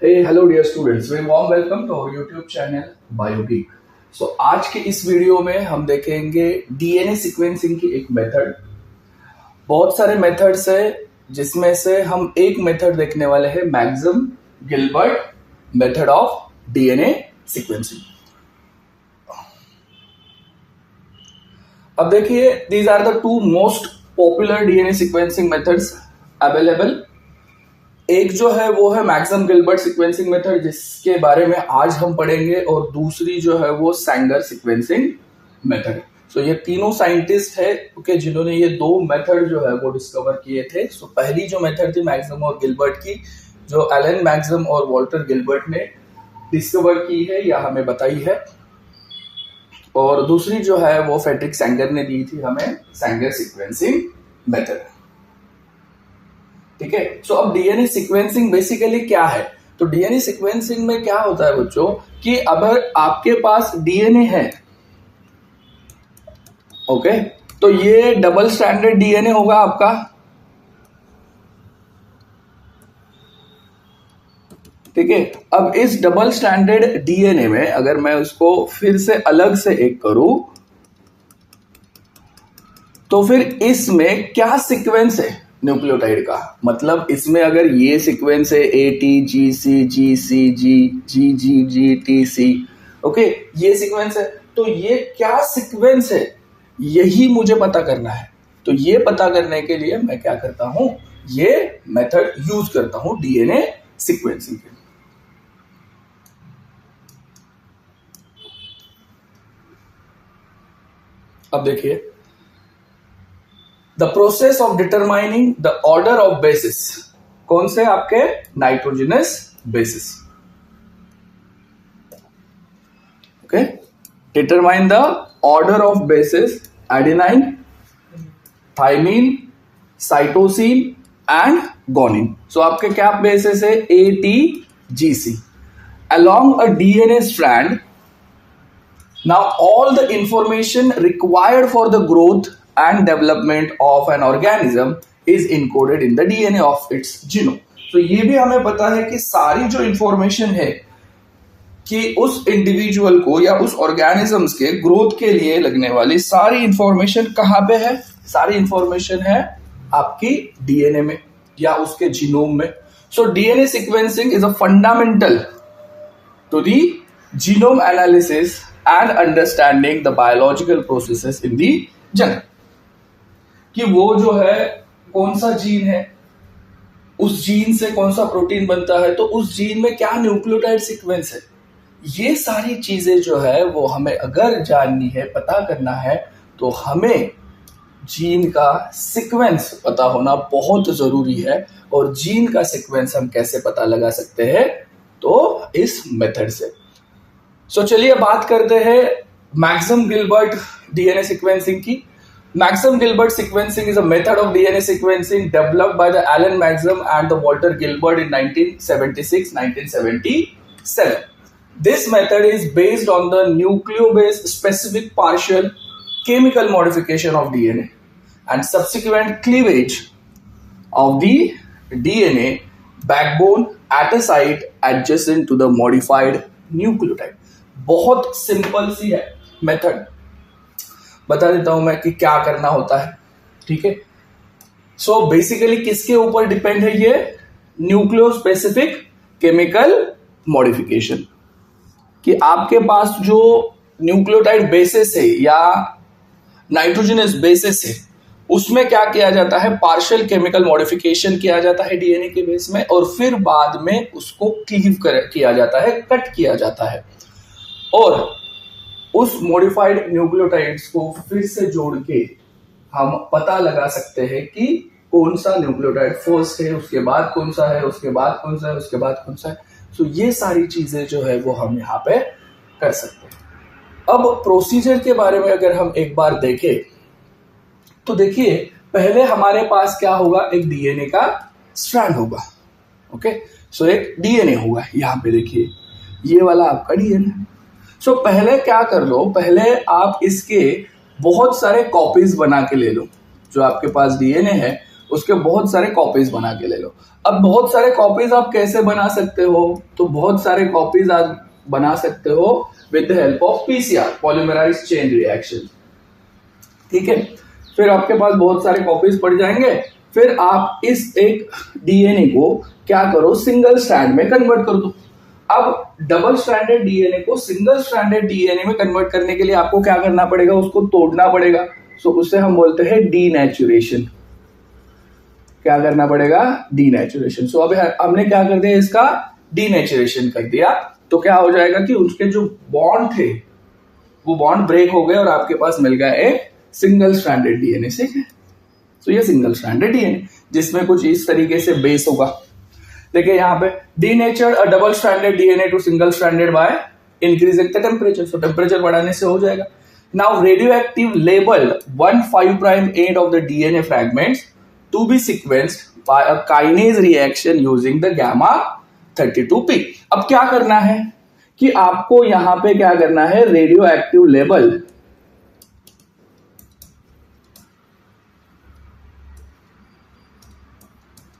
Hello dear students, very warm welcome to our YouTube channel BioGeek. So आज के इस video में हम देखेंगे डीएनए सीक्वेंसिंग की एक मेथड। बहुत सारे मेथड्स है जिसमें से हम एक मेथड देखने वाले हैं, Maxam Gilbert method of DNA sequencing. अब देखिए, these are the two most popular DNA sequencing methods available. एक जो है वो है मैक्सम गिलबर्ट सीक्वेंसिंग मेथड, जिसके बारे में आज हम पढ़ेंगे, और दूसरी जो है वो सैंगर सीक्वेंसिंग मेथड। सो ये तीनों साइंटिस्ट है ओके, जिन्होंने ये दो मेथड जो है वो डिस्कवर किए थे। सो पहली जो मेथड थी मैक्सम और गिलबर्ट की, जो एलन मैक्सम और वॉल्टर गिलबर्ट ने डिस्कवर की है या हमें बताई है, और दूसरी जो है वो फ्रेडरिक सैंगर ने दी थी हमें, सैंगर सीक्वेंसिंग मेथड। ठीक है। सो अब डीएनए सीक्वेंसिंग बेसिकली क्या है? तो डीएनए सीक्वेंसिंग में क्या होता है बच्चों कि अगर आपके पास डीएनए है, ओके, तो ये डबल स्टैंडर्ड डीएनए होगा आपका। ठीक है। अब इस डबल स्टैंडर्ड डीएनए में अगर मैं उसको फिर से अलग से एक करूं, तो फिर इसमें क्या सीक्वेंस है न्यूक्लियोटाइड का? मतलब इसमें अगर ये सीक्वेंस है A T G C G C G G G G T C, okay, ये सीक्वेंस है, तो ये क्या सीक्वेंस है यही मुझे पता करना है। तो ये पता करने के लिए मैं क्या करता हूं, ये मेथड यूज करता हूं डीएनए सीक्वेंसिंग के। अब देखिए, the process of determining the order of bases. कौन से? आपके nitrogenous bases. Okay, determine the order of bases adenine, thymine, cytosine and guanine. So आपके क्या बेसिस है? A T G C along a DNA strand. Now all the information required for the growth and development of an organism is encoded in the DNA of its genome. तो ये भी हमें पता है कि सारी जो इंफॉर्मेशन है कि उस इंडिविजुअल को या उस ऑर्गेनिजम्स के ग्रोथ के लिए लगने वाली सारी इंफॉर्मेशन कहाँ पे है? सारी इंफॉर्मेशन है आपकी डीएनए में या उसके जीनोम में। So DNA sequencing is a fundamental to the genome analysis and understanding the biological processes in the genome। कि वो जो है कौन सा जीन है, उस जीन से कौन सा प्रोटीन बनता है, तो उस जीन में क्या न्यूक्लियोटाइड सीक्वेंस है, ये सारी चीजें जो है वो हमें अगर जाननी है, पता करना है, तो हमें जीन का सीक्वेंस पता होना बहुत जरूरी है। और जीन का सीक्वेंस हम कैसे पता लगा सकते हैं? तो इस मेथड से। सो चलिए बात करते हैं मैक्सम गिलबर्ट डीएनए सीक्वेंसिंग की। Maxam Gilbert sequencing is a method of DNA sequencing developed by the Allan Maxam and the Walter Gilbert in 1976-1977। This method is based on the nucleobase specific partial chemical modification of DNA and subsequent cleavage of the DNA backbone at a site adjacent to the modified nucleotide। बहुत simple सी है method, बता देता हूं मैं कि क्या करना होता है। ठीक है। सो बेसिकली किसके ऊपर डिपेंड है ये? Nucleo specific chemical modification. कि आपके पास जो न्यूक्लियोटाइड बेसिस है या नाइट्रोजनस बेसिस है, उसमें क्या किया जाता है? पार्शियल केमिकल मॉडिफिकेशन किया जाता है डीएनए के बेस में, और फिर बाद में उसको क्लीव किया जाता है, कट किया जाता है, और उस मॉडिफाइड न्यूक्लियोटाइड्स को फिर से जोड़ के हम पता लगा सकते हैं कि कौन सा न्यूक्लियोटाइड फर्स्ट है, उसके बाद कौन सा है, उसके बाद कौन सा है, उसके बाद कौन सा है। सो ये सारी चीजें जो है वो हम यहाँ पे कर सकते हैं। अब प्रोसीजर के बारे में अगर हम एक बार देखें, तो देखिए पहले हमारे पास क्या होगा? एक डीएनए का स्ट्रैंड होगा। ओके, सो एक डीएनए होगा, यहां पे देखिए ये वाला आपका डीएनए। सो पहले क्या कर लो, पहले आप इसके बहुत सारे कॉपीज बना के ले लो। जो आपके पास डीएनए है उसके बहुत सारे कॉपीज बना के ले लो। अब बहुत सारे कॉपीज आप कैसे बना सकते हो? तो बहुत सारे कॉपीज आप बना सकते हो with the help of PCR, polymerized chain reaction. ठीक है, फिर आपके पास बहुत सारे कॉपीज पड़ जाएंगे, फिर आप इस एक डीएनए को क्या करो, सिंगल स्ट्रैंड में कन्वर्ट कर दो। अब डबल स्ट्रैंडेड डीएनए को सिंगल स्ट्रैंडेड डीएनए में कन्वर्ट करने के लिए आपको क्या करना पड़ेगा, उसको तोड़ना पड़ेगा। सो उससे हम बोलते हैं डीनेचुरेशन। क्या करना पड़ेगा? डीनेचुरेशन। सो अब हमने क्या कर दिया, इसका डीनेचुरेशन कर दिया, तो क्या हो जाएगा कि उसके जो बॉन्ड थे वो बॉन्ड ब्रेक हो गए और आपके पास मिल गया एक सिंगल स्ट्रैंडेड डीएनए। ठीक है, तो ये सिंगल स्ट्रैंडेड डीएनए जिसमें कुछ इस तरीके से बेस होगा। देखिए यहाँ पे denatured a double stranded DNA to single stranded by increasing the temperature. So temperature बढ़ाने से हो जाएगा। Now radioactive labelled 1,5 prime end of the DNA fragments to be sequenced by a kinase reaction using the gamma 32P। अब क्या करना है कि आपको यहां पे क्या करना है, radio active label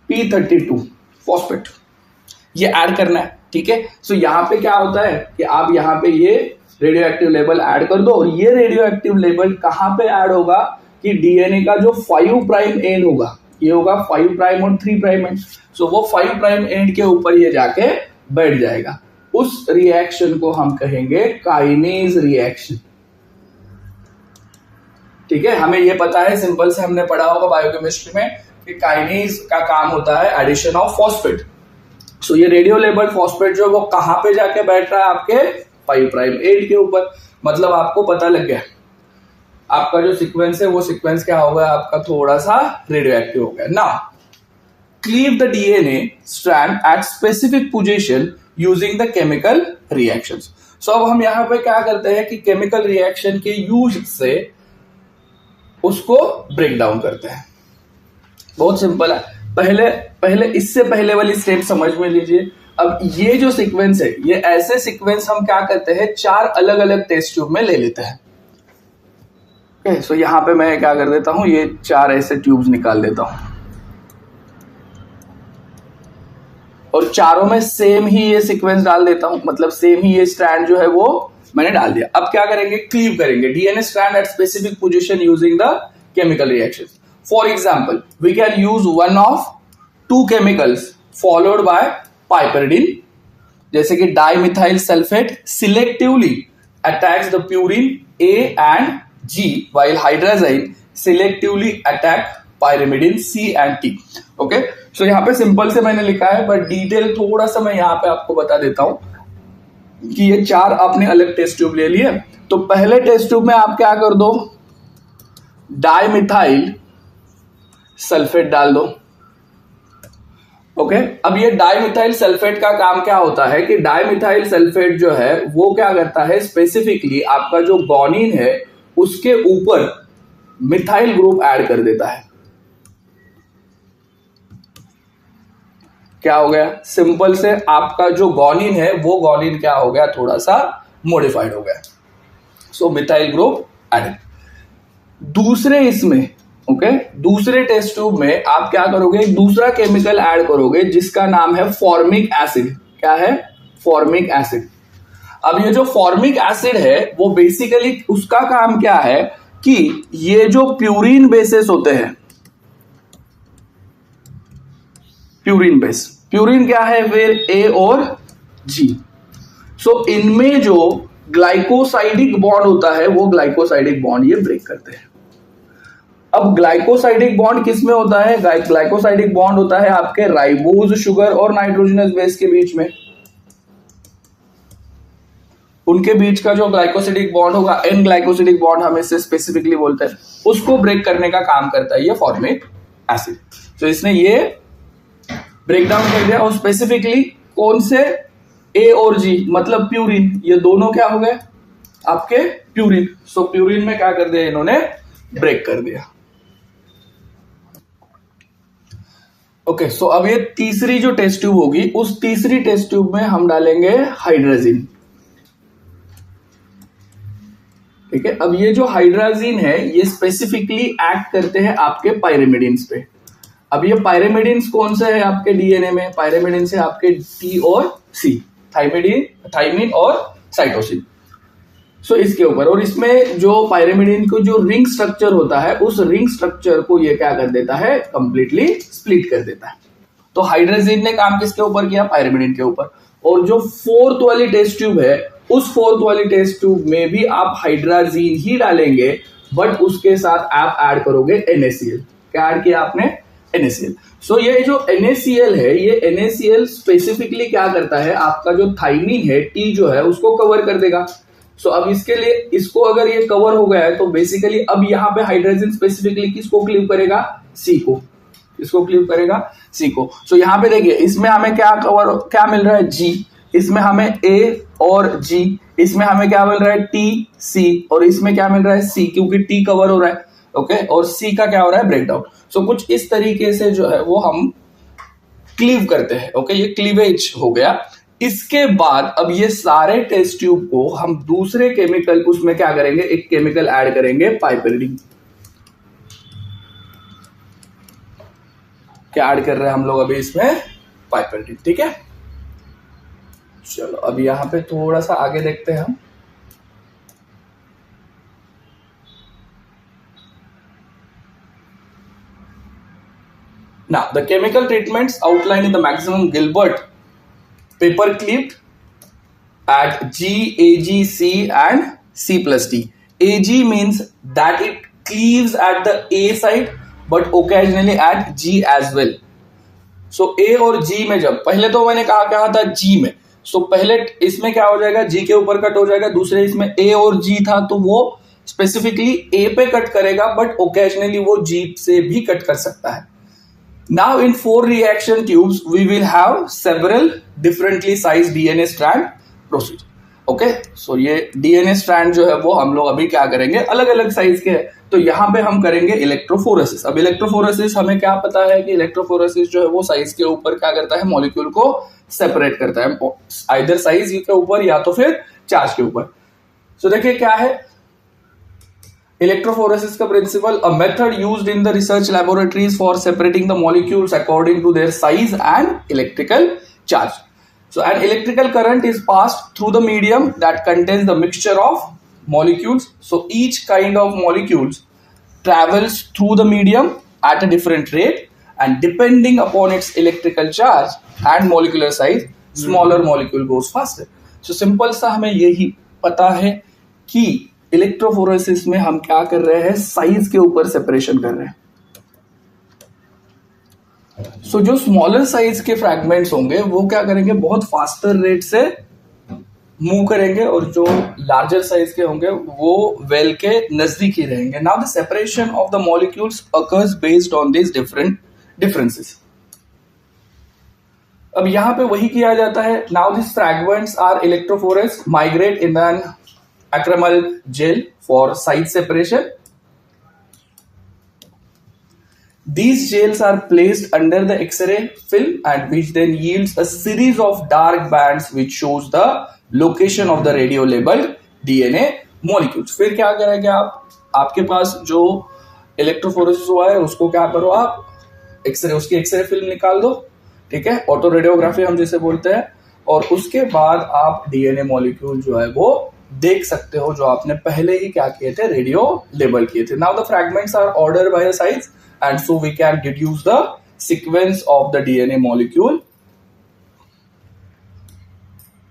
P32 phosphate ये ऐड करना है। ठीक है, सो यहां पे क्या होता है कि आप यहां पे ये रेडियो एक्टिव लेबल ऐड कर दो, और ये रेडियो एक्टिव लेबल कहां पे ऐड होगा कि डीएनए का जो 5 प्राइम एंड होगा, ये होगा 5 प्राइम और 3 प्राइम एंड। सो वो 5 प्राइम एंड के ऊपर ये जाके बैठ जाएगा। उस रिएक्शन को हम कहेंगे काइनेज रिएक्शन। ठीक है, हमें ये पता है, सिंपल से हमने पढ़ा होगा बायोकेमिस्ट्री में कि काइनेज का काम होता है एडिशन ऑफ फॉस्फेट। सो ये रेडियो लेबल फॉस्फेट जो वो कहां पे जाके बैठ रहा है, आपके 5 प्राइम एंड के ऊपर। मतलब आपको पता लग गया, आपका जो सीक्वेंस है वो सीक्वेंस क्या हो गया, आपका थोड़ा सा रेडियो एक्टिव हो गया। Now cleave the DNA strand at specific position using the chemical reactions. So अब हम यहां पे क्या करते हैं कि केमिकल रिएक्शन के यूज से उसको ब्रेक डाउन करते हैं। बहुत सिंपल है। पहले इससे पहले वाली स्टेप समझ में लीजिए। अब ये जो सीक्वेंस है, ये ऐसे सीक्वेंस हम क्या करते हैं, 4 अलग अलग टेस्ट ट्यूब में ले लेते हैं। ओके, सो यहां पे मैं क्या कर देता हूं, ये 4 ऐसे ट्यूब्स निकाल देता हूं, और चारों में सेम ही ये सीक्वेंस डाल देता हूं, मतलब सेम ही ये स्ट्रैंड जो है वो मैंने डाल दिया। अब क्या करेंगे, क्लीव करेंगे DNA strand at specific position using the chemical reaction. For example, we can use one of 2 chemicals followed by piperidine, जैसे कि dimethyl sulphate selectively attacks the purine A and G, while hydrazine selectively attack pyrimidine C and T. Okay, so यहाँ पे simple से मैंने लिखा है, but detail थोड़ा सा मैं यहाँ पे आपको बता देता हूं कि ये 4 आपने अलग टेस्ट ट्यूब ले लिए। तो पहले टेस्ट ट्यूब में आप क्या कर दो, डाइमिथाइल सल्फेट डाल दो। ओके, अब ये डाइमिथाइल सल्फेट का काम क्या होता है कि डाइमिथाइल सल्फेट जो है वो क्या करता है, स्पेसिफिकली आपका जो गॉनिन है उसके ऊपर मिथाइल ग्रुप ऐड कर देता है। क्या हो गया, सिंपल से आपका जो गॉनिन है वो गॉनिन क्या हो गया, थोड़ा सा मॉडिफाइड हो गया। सो मिथाइल ग्रुप एडेड। दूसरे इसमें दूसरे टेस्ट ट्यूब में आप क्या करोगे, एक दूसरा केमिकल ऐड करोगे जिसका नाम है फॉर्मिक एसिड। क्या है, फॉर्मिक एसिड। अब ये जो फॉर्मिक एसिड है वो बेसिकली उसका काम क्या है कि ये जो प्यूरिन बेसेस होते हैं, प्यूरिन क्या है फिर, A और G। सो इनमें जो ग्लाइकोसाइडिक बॉन्ड होता है वो ग्लाइकोसाइडिक बॉन्ड ये ब्रेक करते हैं। अब ग्लाइकोसाइडिक बॉन्ड किस में होता है, ग्लाइकोसाइडिक बॉन्ड होता है आपके राइबोज शुगर और नाइट्रोजनस बेस के बीच में। उनके बीच का जो ग्लाइकोसिडिक बॉन्ड होगा, एन ग्लाइकोसिडिक बॉन्ड हम इससे स्पेसिफिकली बोलते हैं, उसको ब्रेक करने का काम करता है ये फॉर्मिक एसिड। तो इसने ये ब्रेक डाउन कर दिया, और स्पेसिफिकली कौन से, ए और जी, मतलब प्यूरिन, ये दोनों क्या हो गए आपके प्यूरिन। सो प्यूरिन में क्या कर दिया इन्होंने, ब्रेक कर दिया। ओके, सो अब ये तीसरी जो टेस्ट ट्यूब होगी, उस तीसरी टेस्ट ट्यूब में हम डालेंगे हाइड्राजीन। ठीक है, अब ये जो हाइड्राजीन है ये स्पेसिफिकली एक्ट करते हैं आपके पायरिमिडिन्स पे। अब ये पायरेमिडीन्स कौन से है आपके डीएनए में? पायरेमिडीन्स है आपके टी और सी, थाइमिन और साइटोसिन। सो इसके ऊपर, और इसमें जो पायरेमिडीन को जो रिंग स्ट्रक्चर होता है, उस रिंग स्ट्रक्चर को ये क्या कर देता है? कंप्लीटली स्प्लिट कर देता है। तो हाइड्राजीन ने काम किसके ऊपर किया? पायरेमिडीन के ऊपर। और जो फोर्थ वाली टेस्ट ट्यूब है, उस फोर्थ वाली टेस्ट ट्यूब में भी आप हाइड्राजीन ही डालेंगे, बट उसके साथ आप ऐड करोगे NaCl। क्या ऐड किया आपने? NaCl। सो ये जो NaCl है, ये NaCl स्पेसिफिकली क्या करता है? आपका जो थाइमिन है, टी जो है, उसको कवर कर देगा। सो अब इसके लिए, इसको अगर ये कवर हो गया है तो बेसिकली अब यहाँ पे हाइड्रोजन स्पेसिफिकली किसको क्लीव करेगा? सी को। इसको क्लीव करेगा सी को। सो यहाँ पे देखिए, इसमें हमें क्या मिल रहा है? जी। इसमें हमें ए और जी, इसमें हमें क्या मिल रहा है? टी सी, और इसमें क्या मिल रहा है? सी, क्योंकि टी कवर हो रहा है। ओके, और सी का क्या हो रहा है? ब्रेकडाउन। सो कुछ इस तरीके से जो है वो हम क्लीव करते हैं। ओके, ये क्लीवेज हो गया। इसके बाद अब ये सारे टेस्ट ट्यूब को हम दूसरे केमिकल, उसमें क्या करेंगे? एक केमिकल ऐड करेंगे, पाइपेरिडीन। क्या ऐड कर रहे हैं हम लोग अभी इसमें? पाइपेरिडीन। ठीक है, चलो अब यहां पे थोड़ा सा आगे देखते हैं हम। Now, the chemical treatments outlined in the Maximum Gilbert paper clipped at G, AG, C and C plus D. AG means that it cleaves at the A side but occasionally at G as well. So A और G में, जब पहले तो मैंने कहा था G में, so पहले इसमें क्या हो जाएगा? G के ऊपर कट हो जाएगा। दूसरे इसमें A और G था तो वो स्पेसिफिकली A पे कट करेगा, बट ओकेजनली वो G से भी कट कर सकता है। Now in 4 reaction tubes we will have several differently sized DNA strand procedure. Okay, so ये DNA strand जो है वो हम लोग अभी क्या करेंगे? अलग अलग साइज के हैं। तो यहाँ पे हम करेंगे इलेक्ट्रोफोरेसिस। अब इलेक्ट्रोफोरेसिस हमें क्या पता है कि इलेक्ट्रोफोरेसिस जो है वो साइज के ऊपर क्या करता है? मॉलिक्यूल को सेपरेट करता है, आइदर साइज के ऊपर या तो फिर चार्ज के ऊपर। सो देखिए क्या है इलेक्ट्रोफोरेसिस का principle. A method used in the research laboratories for separating the molecules according to their size and electrical charge. So an electrical current is passed through the medium that contains the mixture of molecules. So each kind of molecules travels through the medium at a different rate, and depending upon its electrical charge and molecular size, smaller molecule goes faster. So simple सा हमें यही पता है कि electrophoresis में हम क्या कर रहे हैं? साइज के ऊपर सेपरेशन कर रहे हैं। सो जो स्मॉलर साइज के फ्रैगमेंट्स होंगे वो क्या करेंगे? बहुत फास्टर रेट से मूव करेंगे, और जो लार्जर साइज के होंगे वो वेल के नजदीक ही रहेंगे। Now the separation of the molecules occurs based on this different differences. अब यहां पे वही किया जाता है। Now this fragments are electrophorese, migrate in an acrylamide gel for size separation. These gels are placed under the X-ray film, and which then yields a series of dark bands which shows the location of the radio labeled DNA molecules. फिर क्या करेंगे आप? आपके पास जो electrophoresis हुआ है उसको क्या करो आप? एक्सरे, उसकी एक्सरे फिल्म निकाल दो। ठीक है, ऑटो रेडियोग्राफी हम जिसे बोलते हैं। और उसके बाद आप डीएनए मॉलिक्यूल जो है वो देख सकते हो, जो आपने पहले ही क्या किए थे? रेडियो लेबल किए थे। Now the fragments are ordered by size, and so we can deduce the sequence of the DNA molecule.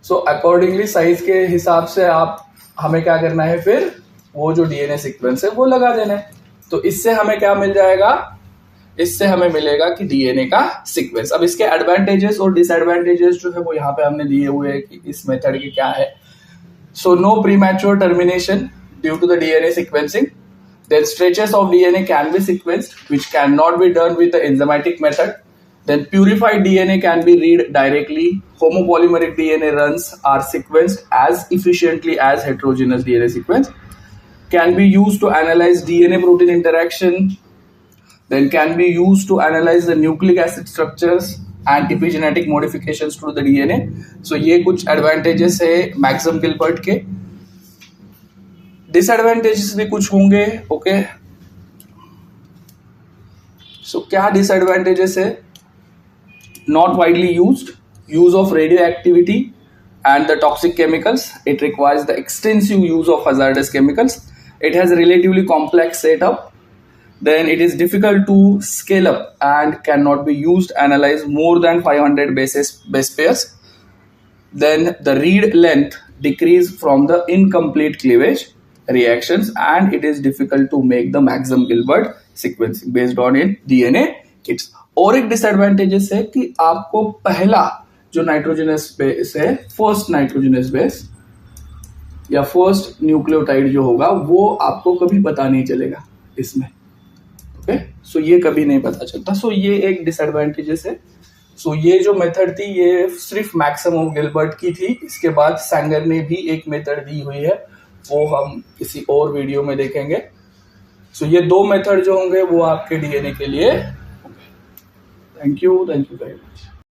So accordingly size के हिसाब से आप हमें क्या करना है? फिर वो जो DNA सीक्वेंस है वो लगा देना है। तो इससे हमें क्या मिल जाएगा? इससे हमें मिलेगा कि DNA का सीक्वेंस। अब इसके एडवांटेजेस और डिसएडवांटेजेस जो है वो यहाँ पे हमने दिए हुए हैं कि इस मेथड के क्या है। So no premature termination due to the DNA sequencing. Then stretches of DNA can be sequenced, which cannot be done with the enzymatic method. Then purified DNA can be read directly. Homopolymeric DNA runs are sequenced as efficiently as heterogeneous DNA sequence. Can be used to analyze DNA protein interaction. Then can be used to analyze the nucleic acid structures and epigenetic modifications to the DNA. So ये कुछ advantages है Maxim Gilbert के। Disadvantages भी कुछ होंगे। Okay, सो क्या disadvantages है? Not widely use of radio activity and the toxic chemicals. It requires the extensive use of hazardous chemicals. It has a relatively complex setup. Then it is difficult to scale up and cannot be used analyze more than 500 base pairs. Then the read length decrease from the incomplete cleavage reactions, and it is difficult to make the maximum Gilbert sequencing based on in DNA kits. और एक disadvantages है कि आपको पहला जो nitrogenous base है, first nitrogenous base या first nucleotide जो होगा वो आपको कभी पता नहीं चलेगा इसमें. ओके, सो ये कभी नहीं पता चलता. सो ये एक डिसएडवांटेजेस है. सो ये जो मेथड थी ये सिर्फ मैक्सिमम गिलबर्ट की थी. इसके बाद सैंगर ने भी एक मेथड दी हुई है, वो हम किसी और वीडियो में देखेंगे. सो ये दो मेथड जो होंगे वो आपके डीएनए के लिए. Thank you very much.